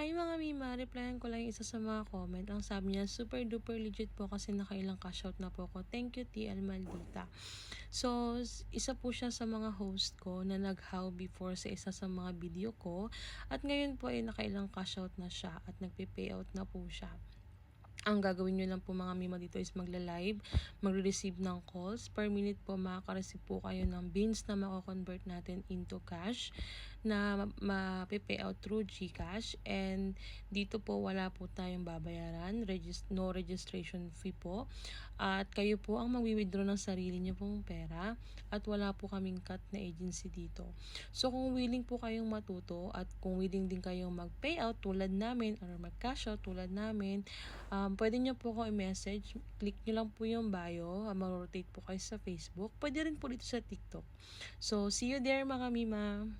Hi mga Mima, replyan ko lang yung isa sa mga comment. Ang sabi niya, super duper legit po kasi nakailang cash out na po ko. Thank you TL Maldita. So, isa po siya sa mga host ko na nag-how before sa isa sa mga video ko. At ngayon po ay nakailang cash out na siya at nagpe-payout na po siya. Ang gagawin nyo lang po mga Mima dito is magla-live, magre-receive ng calls. Per minute po makaka-receive po kayo ng beans na mako-convert natin into cash na ma-pay out through GCash. And dito po wala po tayong babayaran, no registration fee po. At kayo po ang mag-withdraw ng sarili nyo pong pera at wala po kaming cut na agency dito. So kung willing po kayong matuto at kung willing din kayong mag-payout tulad namin or mag-cash out tulad namin, pwede nyo po ako i-message. Click nyo lang po yung bio. Mag-rotate po kayo sa Facebook. Pwede rin po dito sa TikTok. So, see you there mga Mima.